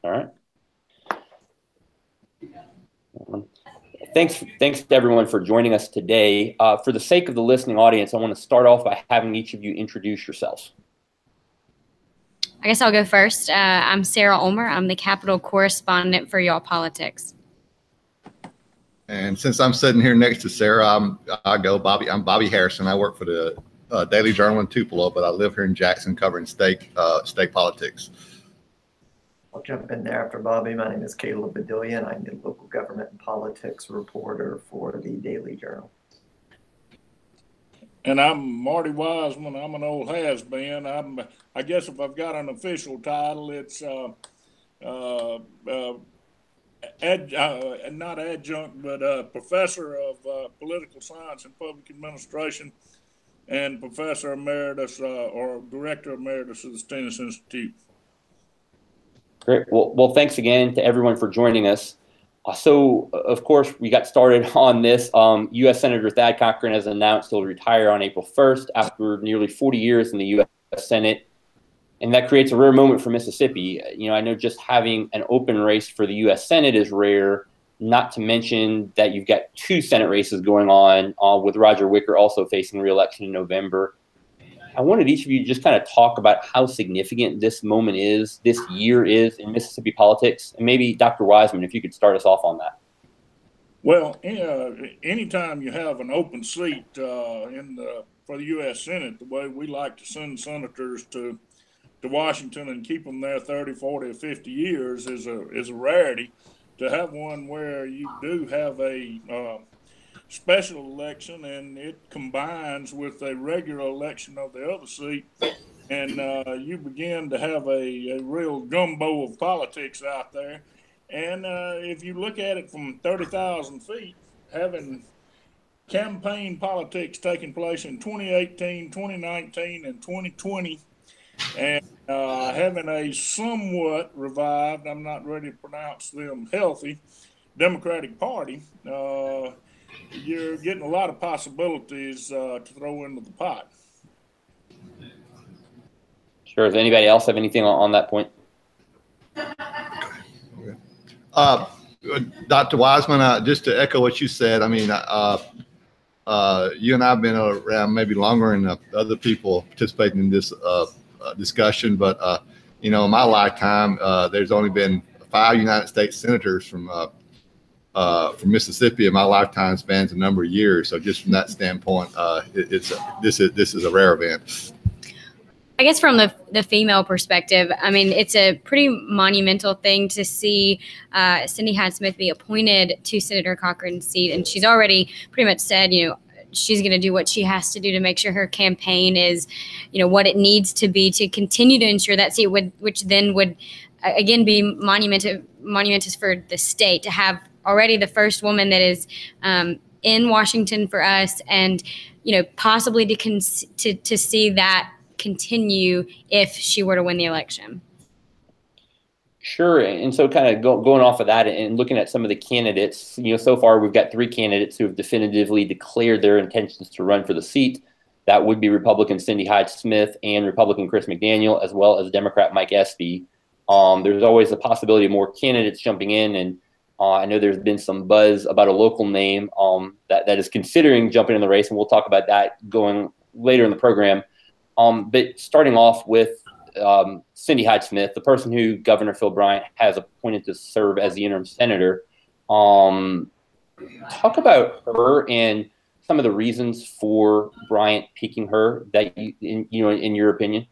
All right. Thanks to everyone for joining us today. For the sake of the listening audience, I want to start off by having each of you introduce yourselves. I guess I'll go first. I'm Sarah Ulmer. I'm the Capitol correspondent for Y'all Politics. And since I'm sitting here next to Sarah, I'm Bobby Harrison. I work for the Daily Journal in Tupelo, but I live here in Jackson covering state politics. I'll jump in there after Bobby. My name is Caleb Bedillion. I'm the local government and politics reporter for the Daily Journal. And I'm Marty Wiseman. I'm an old has-been. I guess if I've got an official title, it's not adjunct, but professor of political science and public administration, and professor emeritus or director emeritus of the Stennis Institute. Great. Well, thanks again to everyone for joining us. So, of course, we got started on this. U.S. Senator Thad Cochran has announced he'll retire on April 1st after nearly 40 years in the U.S. Senate. And that creates a rare moment for Mississippi. You know, I know just having an open race for the U.S. Senate is rare, not to mention that you've got two Senate races going on with Roger Wicker also facing re-election in November. I wanted each of you to just kind of talk about how significant this moment is, this year is in Mississippi politics. And maybe Dr. Wiseman, if you could start us off on that. Well, anytime you have an open seat for the U.S. Senate, the way we like to send senators to Washington and keep them there 30, 40, or 50 years is a rarity. To have one where you do have a special election and it combines with a regular election of the other seat, and you begin to have a real gumbo of politics out there. And if you look at it from 30,000 feet, having campaign politics taking place in 2018, 2019, and 2020, and having a somewhat revived, I'm not ready to pronounce them healthy, Democratic Party, you're getting a lot of possibilities to throw into the pot. Sure. Does anybody else have anything on that point? Dr. Wiseman, just to echo what you said, I mean, you and I have been around maybe longer than other people participating in this discussion, but you know, in my lifetime, there's only been 5 United States senators from Mississippi, and my lifetime spans a number of years. So just from that standpoint, this is a rare event. I guess from the female perspective, I mean, it's a pretty monumental thing to see Cindy Hyde-Smith be appointed to Senator Cochran's seat, and she's already pretty much said, you know, she's going to do what she has to do to make sure her campaign is, you know, what it needs to be to continue to ensure that seat which then would again be monumentous for the state to have already the first woman that is in Washington for us, and you know, possibly to see that continue if she were to win the election. Sure. And so kind of going off of that and looking at some of the candidates, you know, so far we've got 3 candidates who have definitively declared their intentions to run for the seat. That would be Republican Cindy Hyde-Smith and Republican Chris McDaniel, as well as Democrat Mike Espy. There's always the possibility of more candidates jumping in, and I know there's been some buzz about a local name that is considering jumping in the race, and we'll talk about that going later in the program. But starting off with Cindy Hyde-Smith, the person who Governor Phil Bryant has appointed to serve as the interim senator. Talk about her and some of the reasons for Bryant picking her that in your opinion.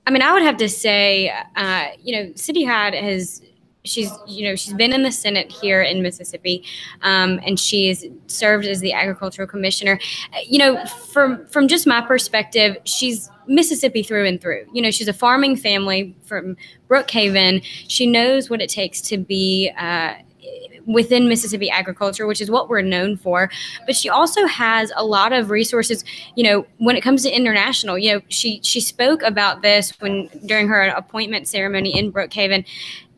I mean, I would have to say, Cindy Hyde she's been in the Senate here in Mississippi, and she's served as the agricultural commissioner. You know, from just my perspective, she's Mississippi through and through. You know, she's a farming family from Brookhaven. She knows what it takes to be within Mississippi agriculture, which is what we're known for. But she also has a lot of resources, you know, when it comes to international. You know, she spoke about this during her appointment ceremony in Brookhaven,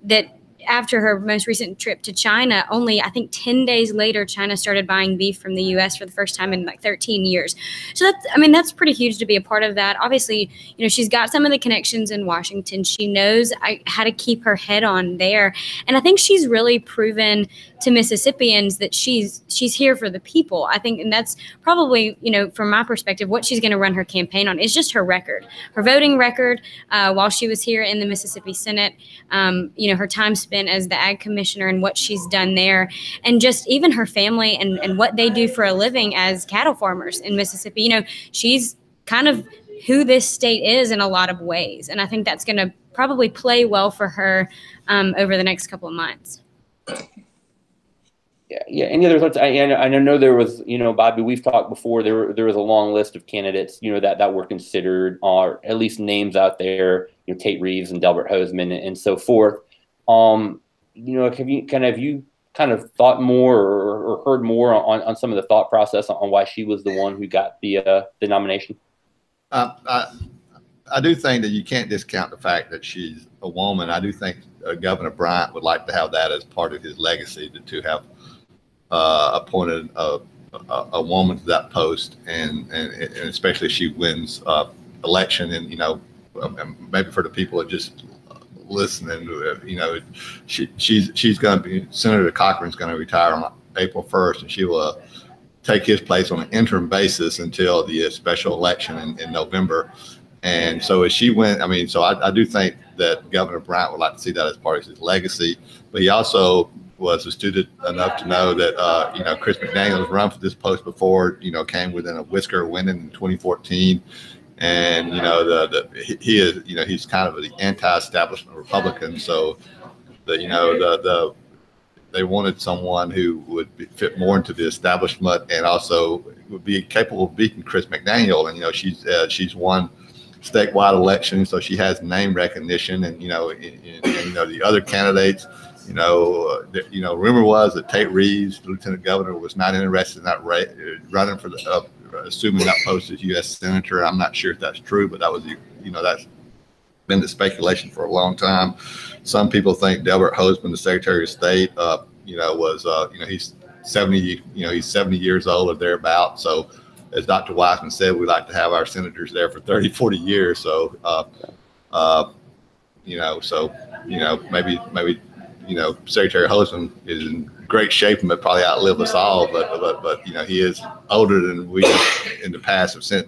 that after her most recent trip to China, only I think 10 days later, China started buying beef from the U.S. for the first time in like 13 years. So that's pretty huge to be a part of that. Obviously, she's got some of the connections in Washington. She knows how to keep her head on there. And I think she's really proven to Mississippians that she's here for the people. I think, and that's probably, from my perspective, what she's going to run her campaign on is just her record, her voting record while she was here in the Mississippi Senate, her time spent as the ag commissioner and what she's done there, and just even her family and what they do for a living as cattle farmers in Mississippi. She's kind of who this state is in a lot of ways. And I think that's going to probably play well for her over the next couple of months. Yeah. Any other thoughts? I know there was, Bobby, we've talked before, there was a long list of candidates, that were considered, or at least names out there, Tate Reeves and Delbert Hosemann and so forth. Have you kind of thought more or heard more on some of the thought process on why she was the one who got the nomination? I do think that you can't discount the fact that she's a woman. I do think Governor Bryant would like to have that as part of his legacy, to have appointed a woman to that post, and especially if she wins election, and maybe for the people that just listening, she's going to be, Senator Cochran's going to retire on April 1st, and she will take his place on an interim basis until the special election in November. And so as she went, I do think that Governor Bryant would like to see that as part of his legacy, but he also was astute enough to know that, Chris McDaniel's run for this post before, came within a whisker of winning in 2014. And, he is, he's kind of the anti-establishment Republican. So they wanted someone who would fit more into the establishment and also would be capable of beating Chris McDaniel. And, she's won statewide elections, so she has name recognition. And, the other candidates, rumor was that Tate Reeves, the lieutenant governor, was not interested in that running for assuming that post as U.S. Senator. I'm not sure if that's true, but that was, that's been the speculation for a long time. Some people think Delbert Hosemann, the Secretary of State, he's 70, he's 70 years old or thereabout. So as Dr. Wiseman said, we like to have our senators there for 30, 40 years. So, maybe, Secretary Hosemann is in great shape and would probably outlive us all, but he is older than we in the past have sent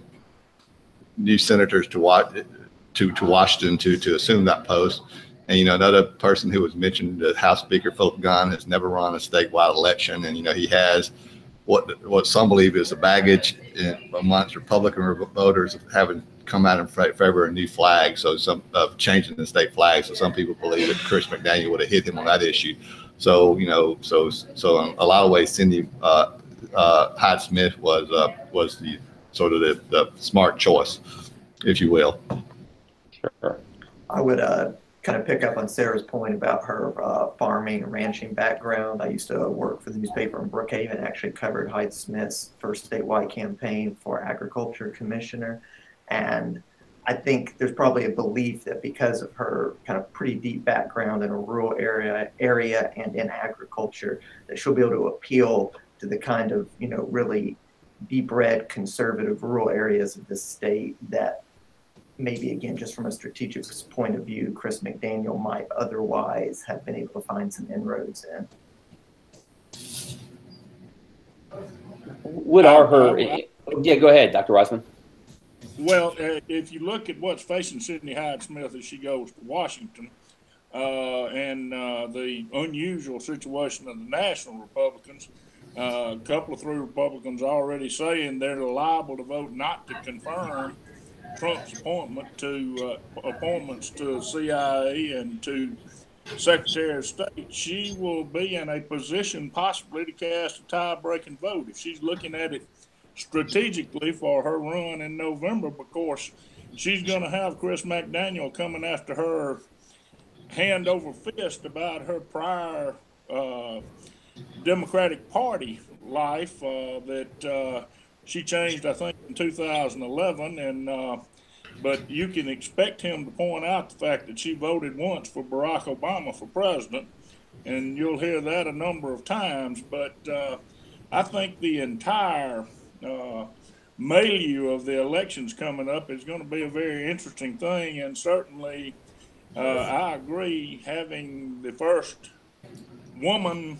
new senators to Washington to assume that post. And another person who was mentioned, the House Speaker Philip Gunn, has never run a statewide election, and he has what some believe is a baggage amongst Republican voters of having come out in favor of a new flag, so some changing the state flag. So some people believe that Chris McDaniel would have hit him on that issue. So so in a lot of ways, Cindy Hyde Smith was the sort of the smart choice, if you will. Sure. I would kind of pick up on Sarah's point about her farming and ranching background. I used to work for the newspaper in Brookhaven, actually covered Hyde Smith's first statewide campaign for agriculture commissioner. And I think there's probably a belief that because of her kind of pretty deep background in a rural area and in agriculture, that she'll be able to appeal to the kind of, really deep red conservative rural areas of the state that maybe, again, just from a strategic point of view, Chris McDaniel might otherwise have been able to find some inroads in. What are her? Yeah, go ahead, Dr. Wiseman. Well, if you look at what's facing Sidney Hyde Smith as she goes to Washington, and the unusual situation of the national Republicans, a couple of 3 Republicans already saying they're liable to vote not to confirm Trump's appointments to CIA and to Secretary of State. She will be in a position possibly to cast a tie-breaking vote if she's looking at it strategically for her run in November, because she's going to have Chris McDaniel coming after her hand over fist about her prior Democratic Party life that she changed, I think, in 2011. And but you can expect him to point out the fact that she voted once for Barack Obama for president. and you'll hear that a number of times. But I think the entire milieu of the elections coming up is going to be a very interesting thing, and certainly I agree having the first woman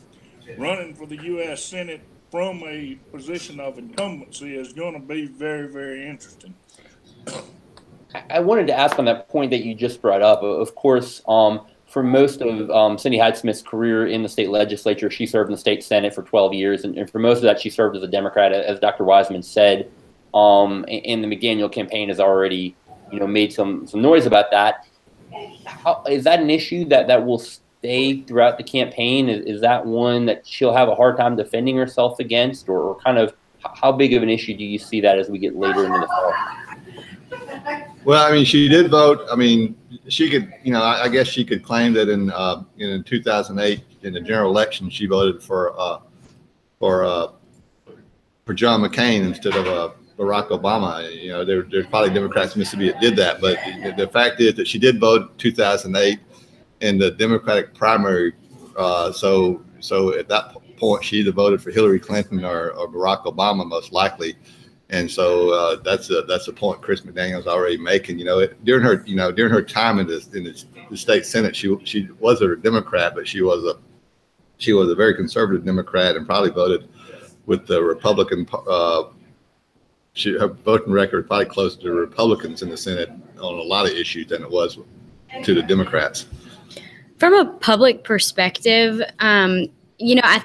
running for the U.S. Senate from a position of incumbency is going to be very, very interesting. I wanted to ask on that point that you just brought up. Of course, for most of Cindy Hyde-Smith's career in the state legislature, she served in the state Senate for 12 years, and for most of that, she served as a Democrat, as Dr. Wiseman said. And the McDaniel campaign has already, made some noise about that. Is that an issue that will stay throughout the campaign? Is that one that she'll have a hard time defending herself against, or kind of how big of an issue do you see that as we get later into the fall? Well, I mean, she did vote. I mean, she could, I guess she could claim that in 2008 in the general election, she voted for John McCain instead of Barack Obama. There's probably Democrats in Mississippi that did that, but the fact is that she did vote in 2008 in the Democratic primary. So at that point, she either voted for Hillary Clinton or Barack Obama, most likely. And so that's a point Chris McDaniel's already making. During her time in the state Senate, she was a Democrat, but she was a very conservative Democrat and probably voted with the Republican. Her voting record was probably closer to Republicans in the Senate on a lot of issues than it was to the Democrats. From a public perspective, I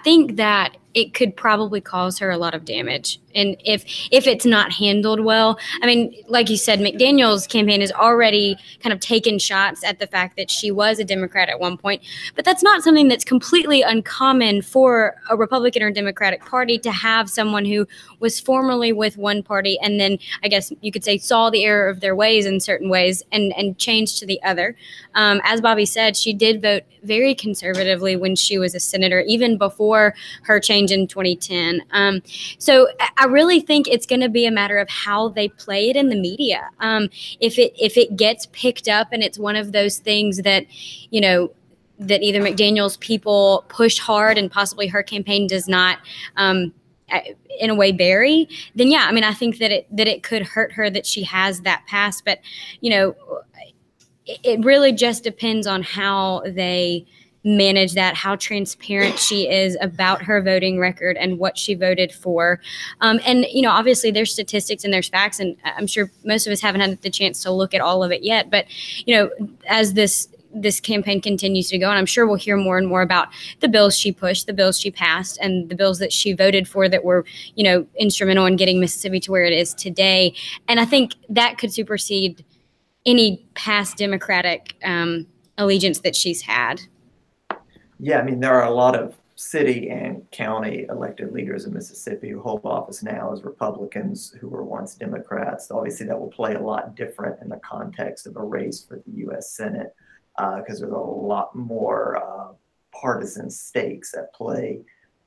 think that it could probably cause her a lot of damage. And if it's not handled well, I mean, like you said, McDaniel's campaign has already kind of taken shots at the fact that she was a Democrat at one point, but that's not something that's completely uncommon for a Republican or Democratic Party to have someone who was formerly with one party and then, I guess you could say, saw the error of their ways in certain ways and changed to the other. As Bobby said, she did vote very conservatively when she was a senator, even before her change in 2010. So I really think it's going to be a matter of how they play it in the media. If it gets picked up and it's one of those things that, that either McDaniel's people push hard and possibly her campaign does not, in a way, bury, then yeah, I mean, I think that it could hurt her that she has that pass. But, it really just depends on how they manage that, how transparent she is about her voting record and what she voted for. And, obviously there's statistics and there's facts, and I'm sure most of us haven't had the chance to look at all of it yet. But, as this campaign continues to go, and I'm sure we'll hear more and more about the bills she pushed, the bills she passed, and the bills that she voted for that were, instrumental in getting Mississippi to where it is today. And I think that could supersede any past Democratic allegiance that she's had. Yeah, I mean, there are a lot of city and county elected leaders in Mississippi who hold office now as Republicans who were once Democrats. Obviously, that will play a lot different in the context of a race for the U.S. Senate because there's a lot more partisan stakes at play.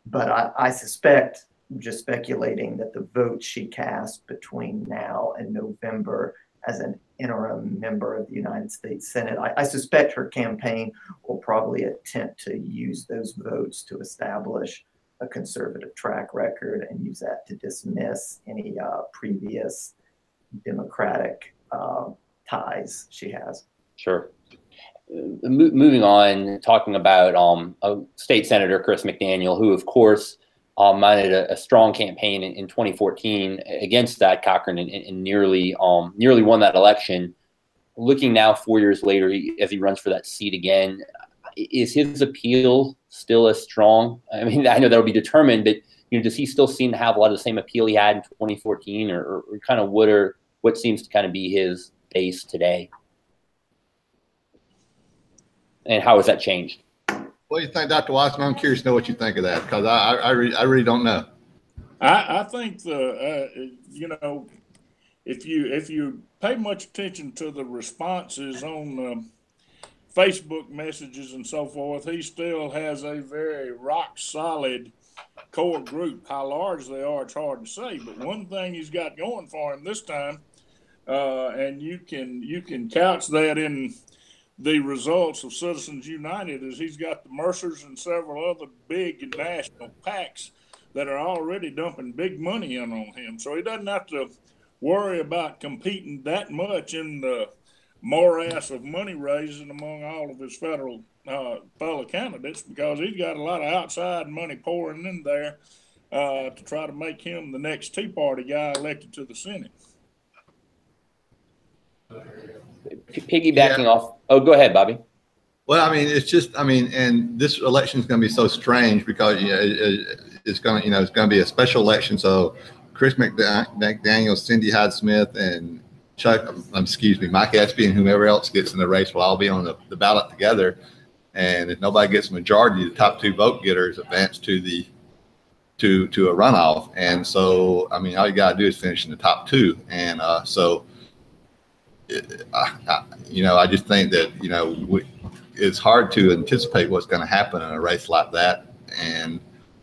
But I suspect, just speculating, that the vote she cast between now and November as an interim member of the United States Senate, I suspect her campaign will probably attempt to use those votes to establish a conservative track record and use that to dismiss any previous Democratic ties she has. Sure. Moving on, talking about State Senator Chris McDaniel, who, of course, mounted a strong campaign in 2014 against Thad Cochran and nearly won that election. Looking now 4 years later, as he runs for that seat again, is his appeal still as strong? I mean, I know that'll be determined, but does he still seem to have a lot of the same appeal he had in 2014, or kind of what seems to kind of be his base today? And how has that changed? What do you think, Dr. Wiseman? I'm curious to know what you think of that, because I really don't know. I think if you pay much attention to the responses on Facebook messages and so forth, he still has a very rock solid core group. How large they are, it's hard to say. But one thing he's got going for him this time, and you can couch that in the results of Citizens United is he's got the Mercers and several other big national PACs that are already dumping big money in on him. So he doesn't have to worry about competing that much in the morass of money raising among all of his federal fellow candidates, because he's got a lot of outside money pouring in there to try to make him the next Tea Party guy elected to the Senate. Piggybacking off. Oh, go ahead, Bobby. Well, I mean, it's just, I mean, and this election is going to be so strange because it's going to, it's going to be a special election. So Chris McDaniel, Cindy Hyde-Smith, and Mike Espy, and whoever else gets in the race will all be on the ballot together. And if nobody gets a majority, the top 2 vote getters advance to a runoff. And so, I mean, all you got to do is finish in the top 2. And I just think that, it's hard to anticipate what's going to happen in a race like that.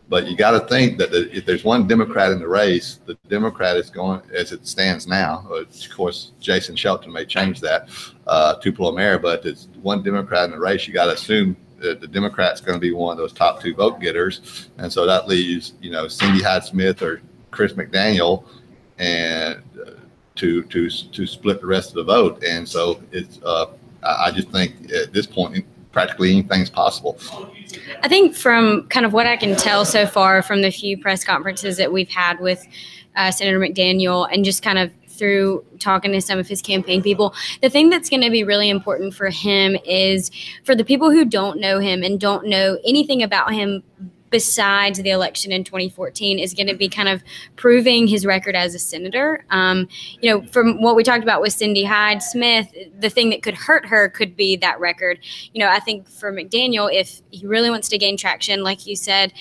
But you got to think that if there's one Democrat in the race, the Democrat is going, as it stands now. Of course, Jason Shelton may change that to Ulmer, but it's one Democrat in the race. You got to assume that the Democrat's going to be one of those top 2 vote getters, and so that leaves Cindy Hyde-Smith or Chris McDaniel, and to split the rest of the vote. And so it's I just think at this point practically anything's possible. I think from kind of what I can tell so far from the few press conferences that we've had with Senator McDaniel, and just kind of through talking to some of his campaign people, the thing that's going to be really important for him is, for the people who don't know him and don't know anything about him besides the election in 2014, is going to be kind of proving his record as a senator. From what we talked about with Cindy Hyde-Smith, the thing that could hurt her could be that record. I think for McDaniel, if he really wants to gain traction, like you said,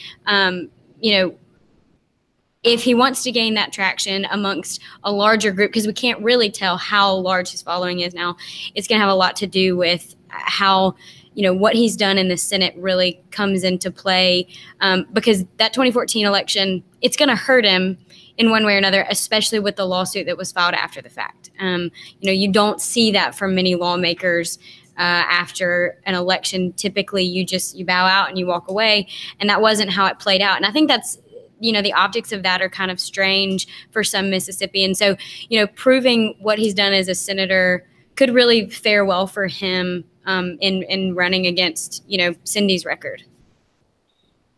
if he wants to gain that traction amongst a larger group, because we can't really tell how large his following is now, it's going to have a lot to do with how what he's done in the Senate really comes into play, because that 2014 election, it's going to hurt him in one way or another, especially with the lawsuit that was filed after the fact. You don't see that from many lawmakers after an election. Typically, you bow out and you walk away, and that wasn't how it played out. And I think that's, the optics of that are kind of strange for some Mississippians. So, proving what he's done as a senator could really fare well for him in running against, Cindy's record.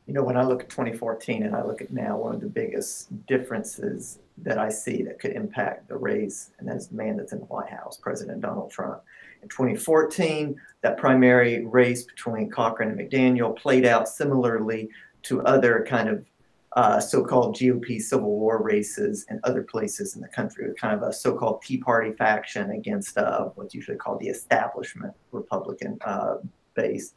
When I look at 2014 and I look at now, one of the biggest differences that I see that could impact the race, and that's the man that's in the White House, President Donald Trump. In 2014, that primary race between Cochran and McDaniel played out similarly to other kind of so-called GOP Civil War races in other places in the country, with kind of a so-called Tea Party faction against what's usually called the establishment Republican base.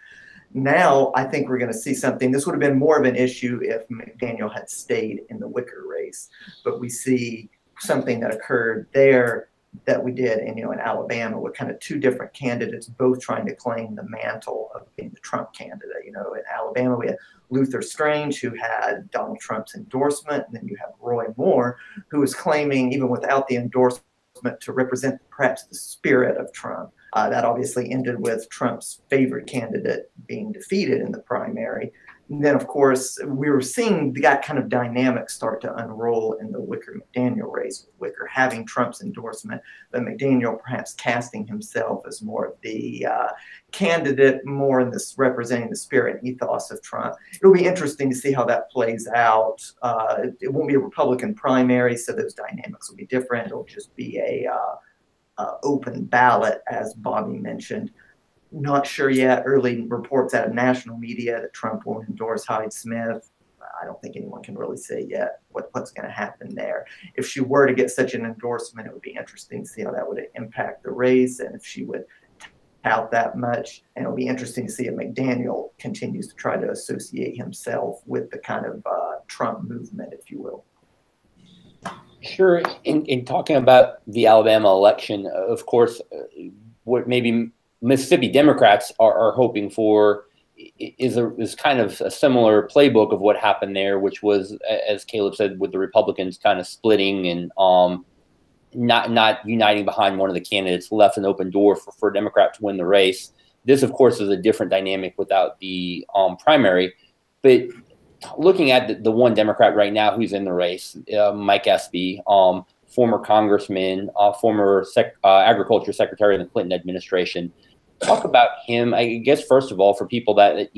Now, I think we're going to see something. This would have been more of an issue if McDaniel had stayed in the Wicker race, but we see something that occurred there that we did in Alabama, with kind of 2 different candidates both trying to claim the mantle of being the Trump candidate. In Alabama, we had Luther Strange, who had Donald Trump's endorsement, and then you have Roy Moore, who was claiming, even without the endorsement, to represent perhaps the spirit of Trump. That obviously ended with Trump's favorite candidate being defeated in the primary. And then, of course, we were seeing that kind of dynamic start to unroll in the Wicker-McDaniel race, with Wicker having Trump's endorsement, but McDaniel perhaps casting himself as more of the candidate, more in this representing the spirit and ethos of Trump. It'll be interesting to see how that plays out. It won't be a Republican primary, so those dynamics will be different. It'll just be a open ballot, as Bobby mentioned. Not sure yet. Early reports out of national media that Trump won't endorse Hyde-Smith. I don't think anyone can really say yet what's going to happen there. If she were to get such an endorsement, it would be interesting to see how that would impact the race, and if she would tout that much. And it'll be interesting to see if McDaniel continues to try to associate himself with the kind of Trump movement, if you will. Sure. In talking about the Alabama election, of course, what maybe Mississippi Democrats are hoping for is kind of a similar playbook of what happened there, which was, as Caleb said, with the Republicans kind of splitting and not uniting behind one of the candidates, left an open door for a Democrat to win the race. This, of course, is a different dynamic without the primary. But looking at the one Democrat right now who's in the race, Mike Espy, former congressman, former agriculture secretary in the Clinton administration. Talk about him. I guess, first of all, for people that,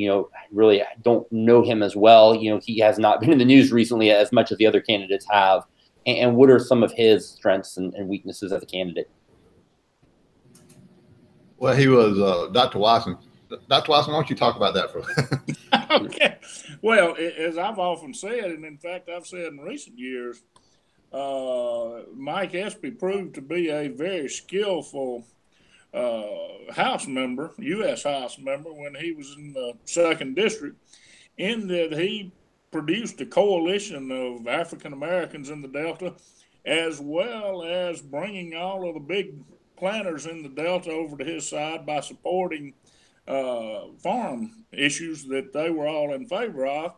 really don't know him as well, he has not been in the news recently as much as the other candidates have. And what are some of his strengths and weaknesses as a candidate? Well, he was Dr. Wiseman. Dr. Wiseman, why don't you talk about that for Okay. Well, as I've often said, and in fact I've said in recent years, Mike Espy proved to be a very skillful House member, U.S. House member, when he was in the 2nd District, in that he produced a coalition of African Americans in the Delta, as well as bringing all of the big planters in the Delta over to his side by supporting farm issues that they were all in favor of.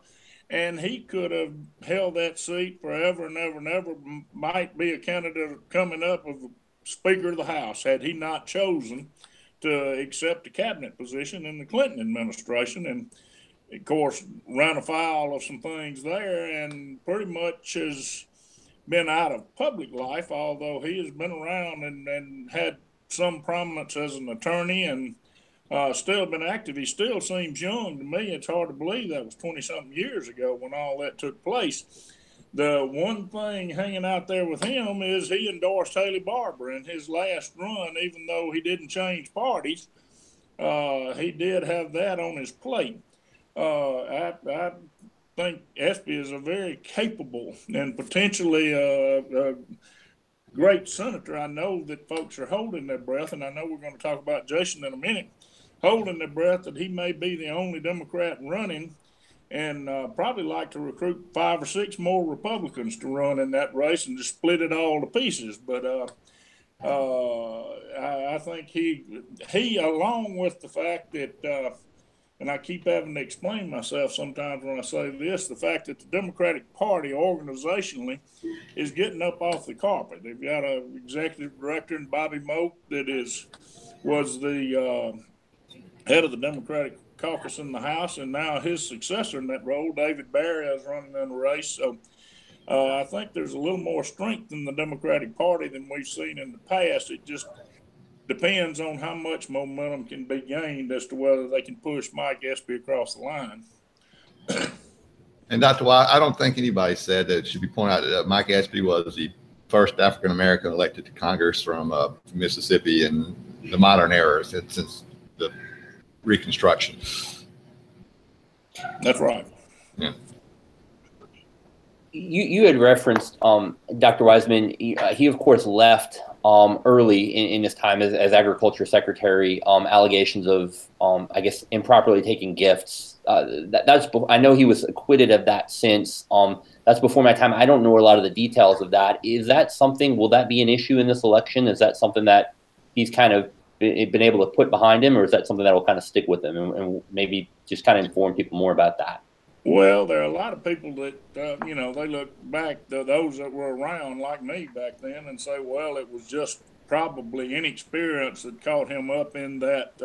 And he could have held that seat forever and ever and ever, might be a candidate coming up of Speaker of the House had he not chosen to accept a cabinet position in the Clinton administration. And, of course, ran afoul of some things there and pretty much has been out of public life, although he has been around and had some prominence as an attorney and still been active. He still seems young to me. It's hard to believe that was 20-something years ago when all that took place. The one thing hanging out there with him is he endorsed Haley Barbour in his last run, even though he didn't change parties. He did have that on his plate. I think Espy is a very capable and potentially a great senator. I know that folks are holding their breath, and I know we're going to talk about Jason in a minute, holding their breath that he may be the only Democrat running, and probably like to recruit 5 or 6 more Republicans to run in that race and just split it all to pieces. But I think he, along with the fact that, and I keep having to explain myself sometimes when I say this, the fact that the Democratic Party organizationally is getting up off the carpet. They've got an executive director in Bobby Moak that was the head of the Democratic caucus in the House, and now his successor in that role, David Barry, is running in the race. So I think there's a little more strength in the Democratic Party than we've seen in the past. It just depends on how much momentum can be gained as to whether they can push Mike Espy across the line. And Dr. Wise, I don't think anybody said that it should be pointed out that Mike Espy was the first African American elected to Congress from Mississippi in the modern era since the Reconstruction. That's right. Yeah. You had referenced Dr. Wiseman. He of course left early in his time as agriculture secretary. Allegations of I guess improperly taking gifts. I know he was acquitted of that since. That's before my time. I don't know a lot of the details of that. Is that something? Will that be an issue in this election? Is that something that he's kind of been able to put behind him, or is that something that will kind of stick with him and maybe just kind of inform people more about that? Well, there are a lot of people that, they look back, those that were around like me back then, and say, well, it was just probably inexperience that caught him up in that,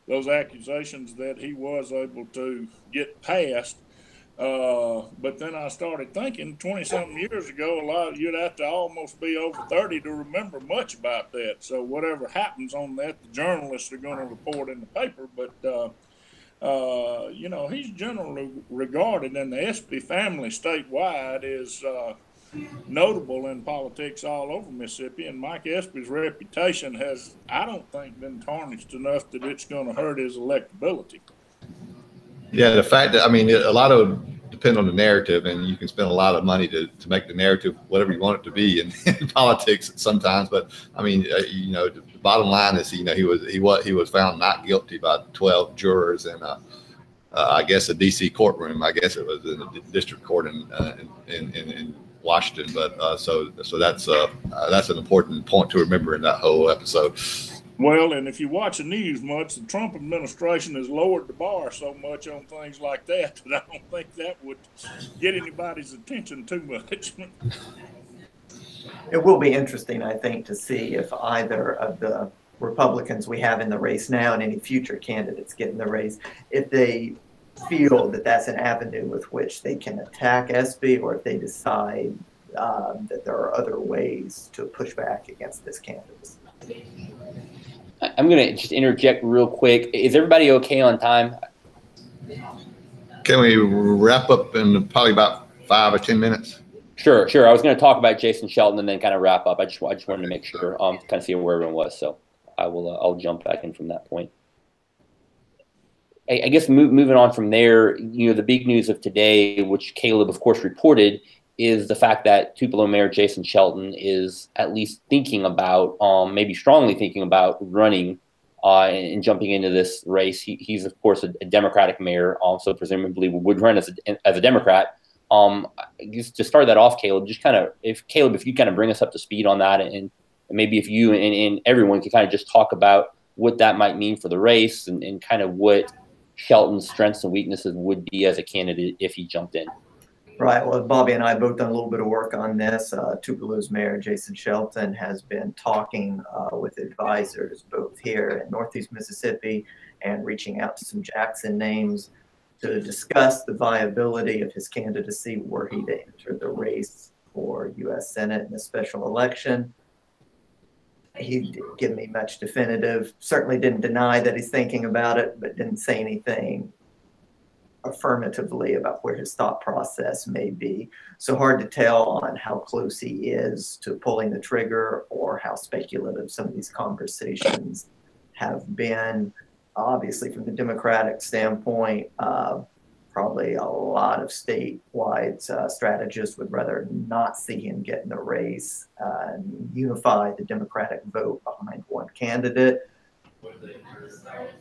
those accusations that he was able to get past. But then I started thinking 20-something years ago, you'd have to almost be over 30 to remember much about that. So whatever happens on that, the journalists are going to report in the paper. But, he's generally regarded, and the Espy family statewide is notable in politics all over Mississippi. And Mike Espy's reputation has, I don't think, been tarnished enough that it's going to hurt his electability. Yeah, the fact that, a lot of it depends on the narrative, and you can spend a lot of money to make the narrative whatever you want it to be in politics sometimes. But the bottom line is, he was found not guilty by 12 jurors in I guess a D.C. courtroom. I guess it was in the district court in Washington. But so that's an important point to remember in that whole episode. Well, and if you watch the news much, the Trump administration has lowered the bar so much on things like that I don't think that would get anybody's attention too much. It will be interesting, I think, to see if either of the Republicans we have in the race now and any future candidates get in the race, if they feel that that's an avenue with which they can attack SB, or if they decide that there are other ways to push back against this candidacy. I'm going to just interject real quick. Is everybody okay on time? Can we wrap up in probably about 5 or 10 minutes? Sure. I was going to talk about Jason Shelton and then kind of wrap up. I just wanted to make sure, kind of see where everyone was. So I'll jump back in from that point. I guess moving on from there, the big news of today, which Caleb, of course, reported, is the fact that Tupelo Mayor Jason Shelton is at least thinking about, maybe strongly thinking about running and jumping into this race. He's of course, a Democratic mayor, so presumably would run as a Democrat. Just to start that off, Caleb, if you kind of bring us up to speed on that, and maybe if you and everyone can kind of just talk about what that might mean for the race and kind of what Shelton's strengths and weaknesses would be as a candidate if he jumped in. Right. Well, Bobby and I both done a little bit of work on this. Tupelo's mayor, Jason Shelton, has been talking with advisors both here in Northeast Mississippi and reaching out to some Jackson names to discuss the viability of his candidacy were he to enter the race for U.S. Senate in a special election. He didn't give me much definitive, certainly didn't deny that he's thinking about it, but didn't say anything affirmatively about where his thought process may be. So hard to tell on how close he is to pulling the trigger or how speculative some of these conversations have been. Obviously, from the Democratic standpoint, probably a lot of statewide strategists would rather not see him get in the race and unify the Democratic vote behind one candidate.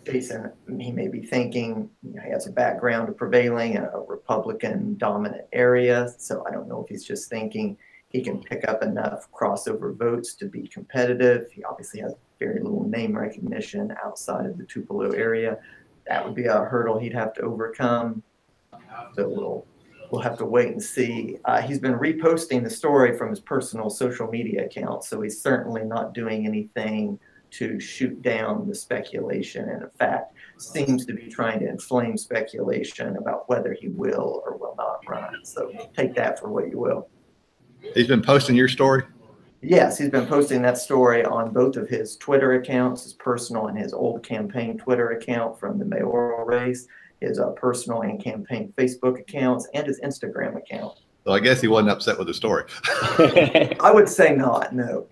Jason, he may be thinking, he has a background of prevailing in a Republican dominant area. So I don't know if he's just thinking he can pick up enough crossover votes to be competitive. He obviously has very little name recognition outside of the Tupelo area. That would be a hurdle he'd have to overcome. So we'll have to wait and see. He's been reposting the story from his personal social media account. So he's certainly not doing anything to shoot down the speculation, and in fact seems to be trying to inflame speculation about whether he will or will not run. So take that for what you will. He's been posting your story? Yes, he's been posting that story on both of his Twitter accounts, his personal and his old campaign Twitter account from the mayoral race, his personal and campaign Facebook accounts, and his Instagram account. So I guess he wasn't upset with the story. I would say not, no.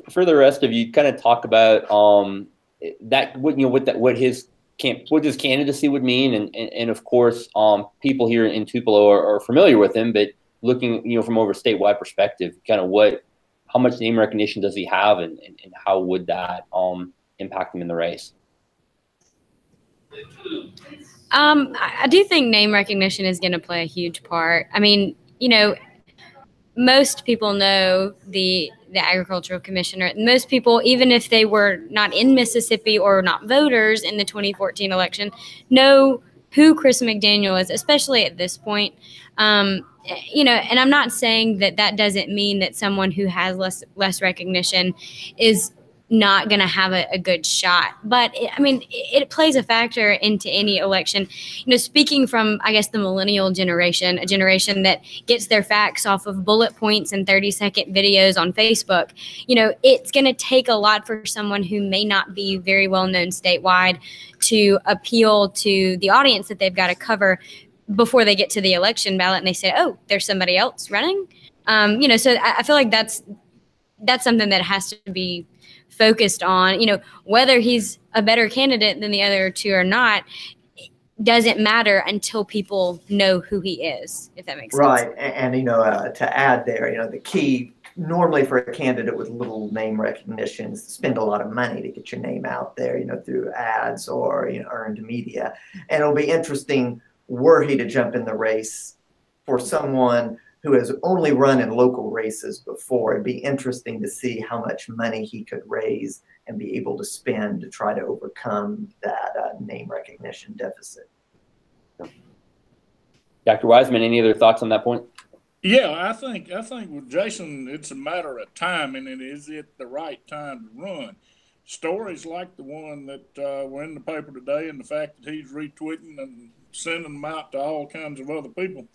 For the rest of you, kind of talk about what his candidacy would mean, and of course, people here in Tupelo are familiar with him, but looking from over a statewide perspective, kind of how much name recognition does he have, and how would that impact him in the race? I do think name recognition is going to play a huge part. I mean, most people know the agricultural commissioner. Most people, even if they were not in Mississippi or not voters in the 2014 election, know who Chris McDaniel is, especially at this point. And I'm not saying that doesn't mean that someone who has less recognition is not going to have a good shot. But it plays a factor into any election. Speaking from, I guess, the millennial generation, a generation that gets their facts off of bullet points and 30-second videos on Facebook, it's going to take a lot for someone who may not be very well known statewide to appeal to the audience that they've got to cover before they get to the election ballot and they say, oh, there's somebody else running. So I feel like that's something that has to be focused on. Whether he's a better candidate than the other two or not doesn't matter until people know who he is, if that makes sense. Right. And to add there, the key normally for a candidate with little name recognition is to spend a lot of money to get your name out there, through ads or earned media. And it'll be interesting, were he to jump in the race, for someone who has only run in local races before, it'd be interesting to see how much money he could raise and be able to spend to try to overcome that name recognition deficit. Dr. Wiseman, any other thoughts on that point? Yeah, I think with Jason, it's a matter of timing, and is it the right time to run? Stories like the one that were in the paper today, and the fact that he's retweeting and sending them out to all kinds of other people,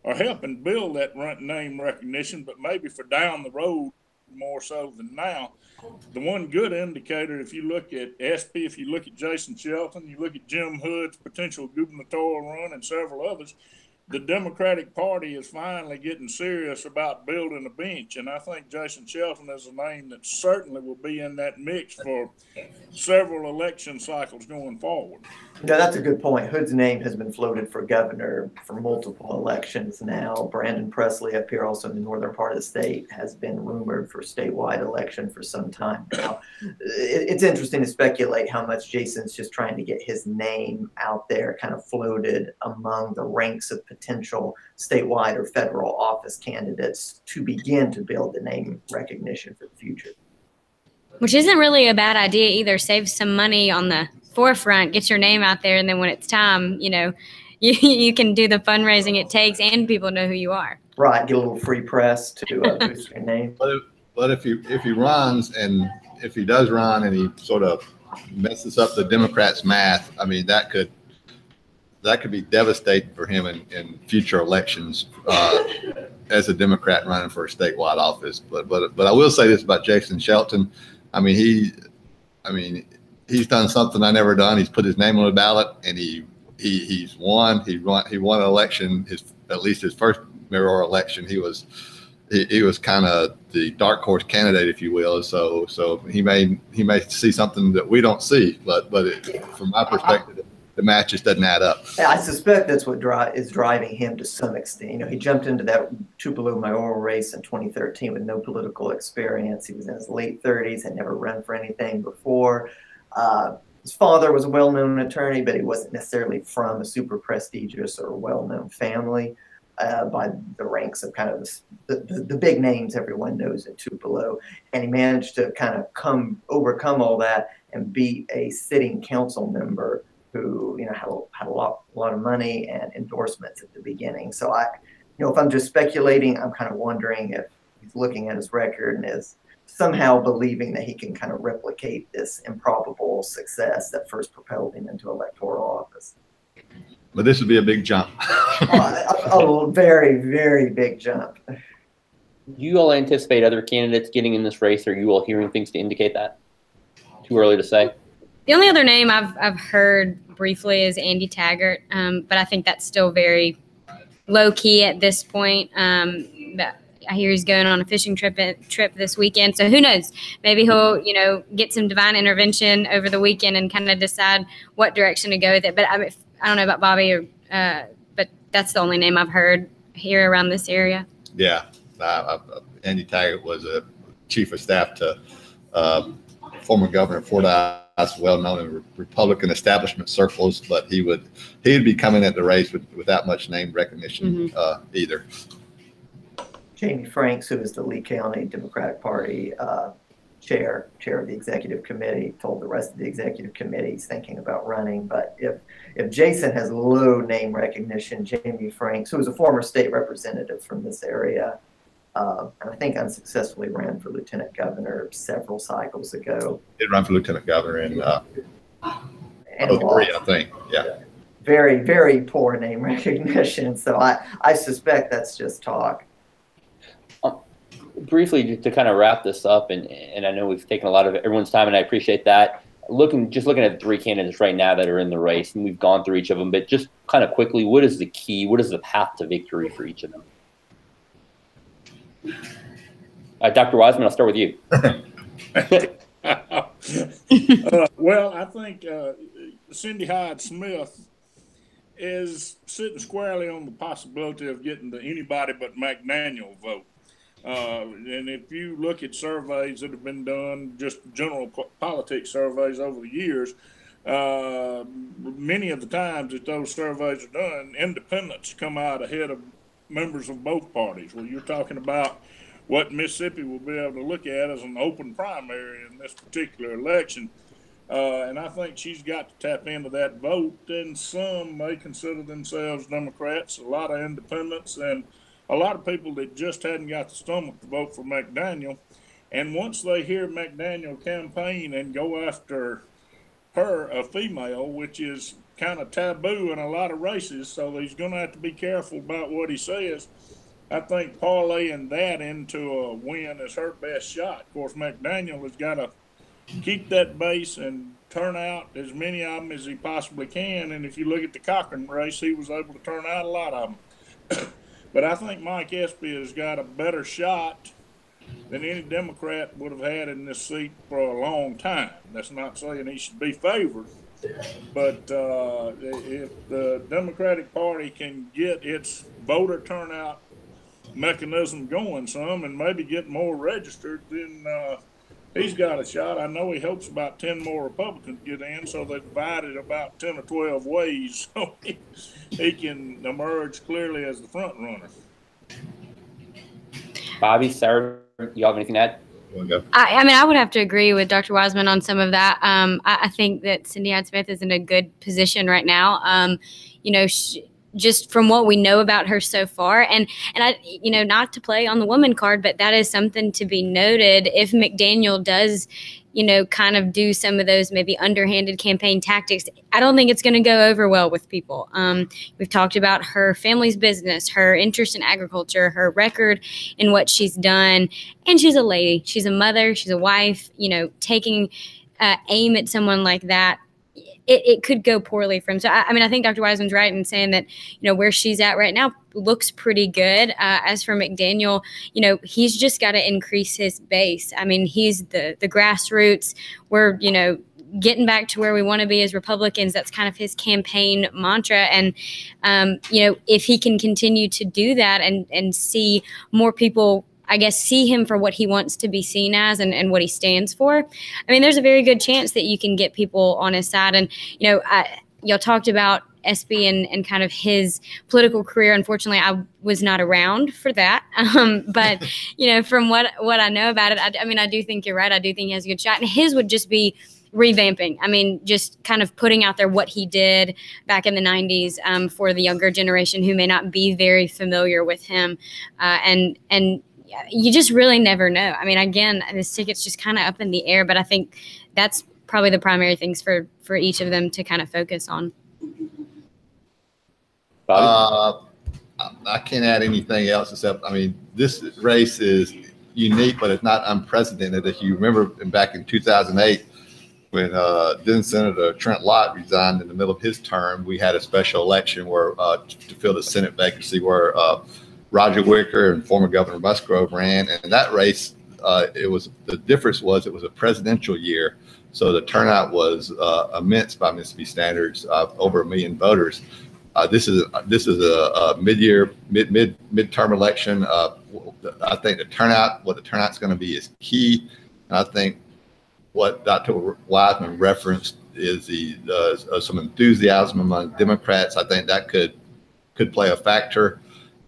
are helping build that name recognition. But maybe for down the road, more so than now. The one good indicator, if you look at SP, if you look at Jason Shelton, you look at Jim Hood's potential gubernatorial run, and several others, the Democratic Party is finally getting serious about building a bench. And I think Jason Shelton is a name that certainly will be in that mix for several election cycles going forward. No, that's a good point. Hood's name has been floated for governor for multiple elections now. Brandon Presley up here, also in the northern part of the state, has been rumored for statewide election for some time now. It's interesting to speculate how much Jason's just trying to get his name out there, kind of floated among the ranks of potential statewide or federal office candidates to begin to build the name recognition for the future. Which isn't really a bad idea either. Save some money on the forefront, get your name out there, and then when it's time, you can do the fundraising it takes, and people know who you are. Right, get a little free press to boost your name. But if he runs, and if he does run, and he sort of messes up the Democrats' math, I mean that could be devastating for him in future elections as a Democrat running for a statewide office. But I will say this about Jason Shelton. I mean, he's done something I never done. He's put his name on the ballot, and he's won. He won an election. At least his first mayoral election, he was kind of the dark horse candidate, if you will. So he may see something that we don't see. But from my perspective, the match just doesn't add up. I suspect that's what is driving him to some extent. He jumped into that Tupelo mayoral race in 2013 with no political experience. He was in his late 30s, had never run for anything before. His father was a well-known attorney, but he wasn't necessarily from a super prestigious or well-known family by the ranks of kind of the big names everyone knows in Tupelo. And he managed to kind of overcome all that and be a sitting council member who had a lot of money and endorsements at the beginning. So if I'm just speculating, I'm kind of wondering if he's looking at his record and is somehow believing that he can kind of replicate this improbable success that first propelled him into electoral office. But this would be a big jump. A very, very big jump. Do you all anticipate other candidates getting in this race? Or are you all hearing things to indicate that? Too early to say? The only other name I've heard briefly is Andy Taggart, but I think that's still very low key at this point. But I hear he's going on a fishing trip this weekend, so who knows? Maybe he'll get some divine intervention over the weekend and kind of decide what direction to go with it. But I don't know about Bobby, but that's the only name I've heard here around this area. Yeah, Andy Taggart was a chief of staff to former Governor Fordyce, well known in Republican establishment circles, but he'd be coming at the race without much name recognition either. Jamie Franks, who is the Lee County Democratic Party chair of the executive committee, told the rest of the executive committee he's thinking about running. But if Jason has low name recognition, Jamie Franks, who is a former state representative from this area, and I think unsuccessfully ran for lieutenant governor several cycles ago. Did run for lieutenant governor in 03, I think. Yeah. Very, very poor name recognition. So I suspect that's just talk. Briefly, to kind of wrap this up, and I know we've taken a lot of everyone's time, and I appreciate that. Just looking at the three candidates right now that are in the race, and we've gone through each of them, but just kind of quickly, what is the key? What is the path to victory for each of them? Dr. Wiseman, I'll start with you. Well, I think Cindy Hyde-Smith is sitting squarely on the possibility of getting the anybody but McDaniel vote. And if you look at surveys that have been done, just general politics surveys over the years, many of the times that those surveys are done, independents come out ahead of members of both parties. Well, you're talking about what Mississippi will be able to look at as an open primary in this particular election. And I think she's got to tap into that vote. And some may consider themselves Democrats, a lot of independents, and a lot of people that just hadn't got the stomach to vote for McDaniel. And once they hear McDaniel campaign and go after her, a female, which is kind of taboo in a lot of races, so he's going to have to be careful about what he says. I think parlaying that into a win is her best shot. Of course, McDaniel has got to keep that base and turn out as many of them as he possibly can. And if you look at the Cochran race, he was able to turn out a lot of them. But I think Mike Espy has got a better shot than any Democrat would have had in this seat for a long time. That's not saying he should be favored. But if the Democratic Party can get its voter turnout mechanism going some and maybe get more registered, then he's got a shot. I know he hopes about 10 more Republicans get in, so they divided about 10 or 12 ways so he can emerge clearly as the front runner. Bobby, Sarah, you have anything to add? I mean, I would have to agree with Dr. Wiseman on some of that. I think that Cindy Hyde-Smith is in a good position right now. You know, just from what we know about her so far, and I, you know, not to play on the woman card, but that is something to be noted. If McDaniel does, you know, kind of do some of those maybe underhanded campaign tactics, I don't think it's going to go over well with people. We've talked about her family's business, her interest in agriculture, her record in what she's done, and she's a lady. She's a mother. She's a wife. You know, taking aim at someone like that, it could go poorly for him. So, I mean, I think Dr. Wiseman's right in saying that, you know, where she's at right now looks pretty good. As for McDaniel, you know, he's just got to increase his base. I mean, he's the grassroots. We're, you know, getting back to where we want to be as Republicans. That's kind of his campaign mantra. And, you know, if he can continue to do that and see more people, I guess, see him for what he wants to be seen as and what he stands for, I mean, there's a very good chance that you can get people on his side. And, you know, y'all talked about Espy and kind of his political career. Unfortunately, I was not around for that. But, you know, from what I know about it, I mean, I do think you're right. I do think he has a good shot. And his would just be revamping. I mean, just kind of putting out there what he did back in the 90s for the younger generation who may not be very familiar with him. And you just really never know. I mean, again, this ticket's just kind of up in the air, but I think that's probably the primary things for each of them to kind of focus on. I can't add anything else except, I mean, this race is unique, but it's not unprecedented. If you remember back in 2008, when then Senator Trent Lott resigned in the middle of his term, we had a special election where to fill the Senate vacancy where Roger Wicker and former Governor Musgrove ran, and in that race, the difference was it was a presidential year, so the turnout was immense by Mississippi standards, over 1 million voters. This is a midterm election. I think what the turnout's going to be is key. And I think what Dr. Wiseman referenced is some enthusiasm among Democrats. I think that could play a factor.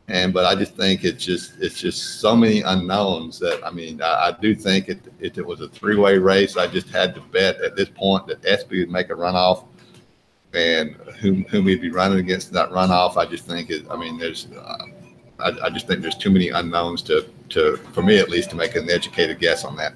But I just think it's just so many unknowns that, I mean, I do think if it was a three-way race, I just had to bet at this point that Espy would make a runoff, and whom he'd be running against in that runoff. I just think I just think there's too many unknowns for me at least to make an educated guess on that.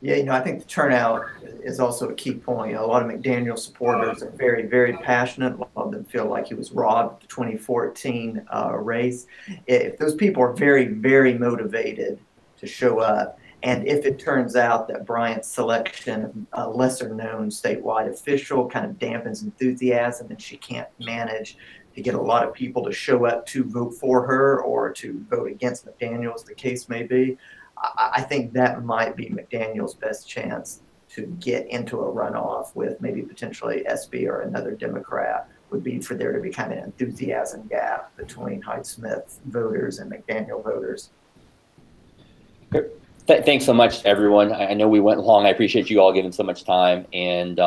Yeah, you know, I think the turnout is also a key point. You know, a lot of McDaniel supporters are very, very passionate. A lot of them feel like he was robbed of the 2014 race. If those people are very, very motivated to show up, and if it turns out that Bryant's selection of a lesser-known statewide official kind of dampens enthusiasm and she can't manage to get a lot of people to show up to vote for her or to vote against McDaniel, as the case may be, I think that might be McDaniel's best chance to get into a runoff with maybe potentially Espy or another Democrat, would be for there to be kind of an enthusiasm gap between Hyde-Smith voters and McDaniel voters. Thanks so much, everyone. I know we went long. I appreciate you all giving so much time and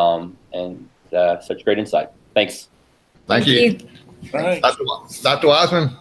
such great insight. Thanks. Thank you. Thanks. Dr. Wiseman.